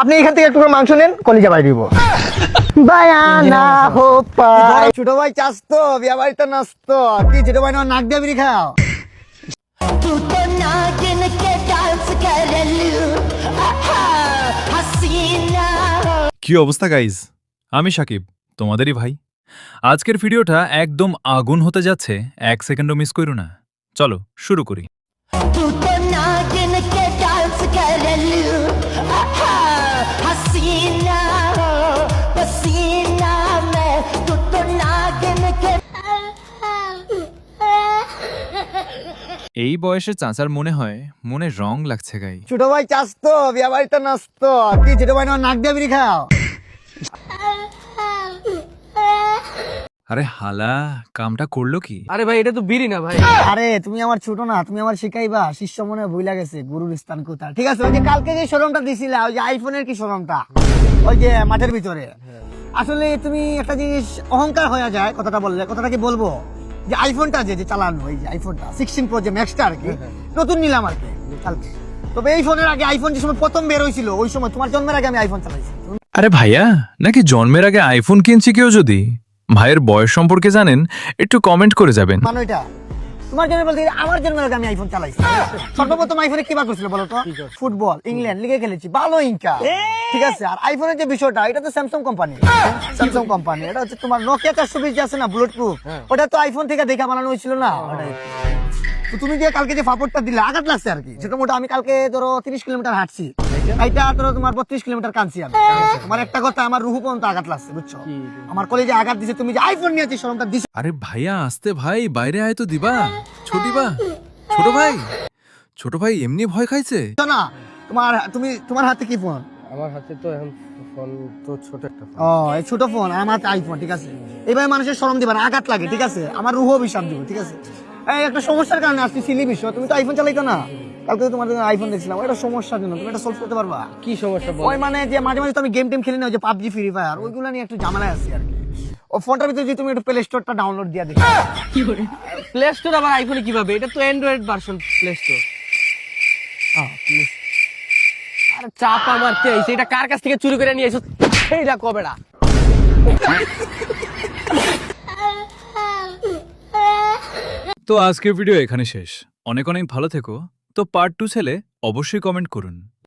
আপনি এখান থেকে একটু মাংস নেন, কলিজা বাই দিব। ছোট ভাই চাস তো বিয়া বাড়িতে নাচত কি? ছোট ভাই নাক দিয়ে বিড়ি খাও। तू तो नागिन के डांस कर लू हसीना। কি অবস্থা গাইজ, আমি সাকিব, তোমাদেরই ভাই। আজকের ভিডিওটা একদম আগুন হতে যাচ্ছে, এক সেকেন্ডও মিস করো না। চলো শুরু করি। तू तो नागिन के डांस कर लू हसीना पसीना में तू तो नागिन के। এই বয়সে চাচার মনে হয় মনে রং লাগছে গাই। ছোট ভাই চাস তো বিয়া বাড়িতে নাচত কি? ছোট ভাই নাক দিয়ে বিড়ি খাও। আরে হালা, কামটা করলো কি? আরে ভাই এটা তো বিড়ি না ভাই। আরে তুমি আমার ছোট না, তুমি আমার শিখাইবা। শিষ্য মনে ভুইলা গেছে গুরুর স্থান কোথায়। ঠিক আছে, ওই যে কালকে যে শোরুমটা দিছিলা, ওই যে আইফোনের কি শোরুমটা, ওই যে মাঠের ভিতরে। আসলে তুমি একটা জিনিস অহংকার হয়ে যায় কথাটা বললে। কথাটা কি বলবো, যে আইফোনটা যে চালানো, ওই যে আইফোনটা 16 প্রো যে ম্যাক্সটা আর কি, নতুন নিলাম আর কি কালকে। তবে এই ফোনের আগে আইফোন যে সময় প্রথম বের হয়েছিল, ওই সময় তোমার জন্মের আগে আমি আইফোন চালাইছি। আরে ভাইয়া, নাকি জন্মের আগে আইফোন কিনছি কেউ? যদি ভাইয়ের বয়স সম্পর্কে জানেন একটু কমেন্ট করে যাবেন। মানে ওইটা তোমার জন্য বলতে আমার জন্মের আগে আমি আইফোন চালাইছি। সর্বপ্রথম আইফোনে কি বার করছিল বলো তো? ফুটবল, ইংল্যান্ড লিগে খেলেছি, ভালো ইনকা। ঠিক আছে, আর আইফোনের যে বিষয়টা, এটা তো স্যামসাং কোম্পানি। স্যামসাং কোম্পানি, এটা হচ্ছে তোমার নোকিয়া 420 যে আছে না, বুলেট প্রুফ, ওটা তো আইফোন থেকে দেখা বানানো হয়েছিল না। ওটাই তো তুমি যে কালকে যে ফাপড়টা দিলে, আঘাত লাগছে আর কি। সেটা মোটা আমি কালকে ধরো 30 কিলোমিটার হাঁটছি, এটা ধরো তোমার 32 কিলোমিটার কাঁদছি আমি। তোমার একটা কথা, আমার রুহু পর্যন্ত আঘাত লাগছে, বুঝছো? আমার কলেজে আঘাত দিছে। তুমি যে আইফোন নিয়েছি শরমটা দিছো আরে ভাইয়া আসতে ভাই, বাইরে আয় তো দিবা। ছোটিবা, ছোট ভাই, ছোট ভাই এমনি ভয় খাইছে। না। তোমার হাতে কি ফোন? আমার হাতে তো এখন ফোন তো ছোট একটা ফোন। ও, এই ছোট ফোন, আমার আইফোন। ঠিক আছে, এইভাবে মানুষের শরম দিবা না, আঘাত লাগে। ঠিক আছে, আমার রুহ অভিশাপ দিব। ঠিক আছে, এই একটা সমস্যার কারণে আসছি, সিলি বিষয়। তুমি তো আইফোন চালাইতো না, কালকে তো তোমার আইফোন দেখছিলাম। ওইটা সমস্যার জন্য, তুমি এটা সলভ করতে পারবা? কি সমস্যা বল? ওই মানে যে মাঝে মাঝে তো আমি গেম টেম খেলি না, ওই যে পাবজি, ফ্রি ফায়ার, ওইগুলো নিয়ে একটু ঝামেলায় আছি আর কি। ও ফোনটার ভিতরে যদি তুমি একটু প্লে স্টোরটা ডাউনলোড দিয়ে দেখো। প্লে স্টোর আবার আইফোনে কিভাবে? এটা তো অ্যান্ড্রয়েড ভার্সন প্লে স্টোর। আরে চাপা মারতে আইছে, এটা কার কাছ থেকে চুরি করে নিয়ে আইছো? এইটা কবেডা? তো আজকের ভিডিও এখানে শেষ। অনেক অনেক ভালো থেকো। তো পার্ট 2 ছেলে অবশ্যই কমেন্ট করুন।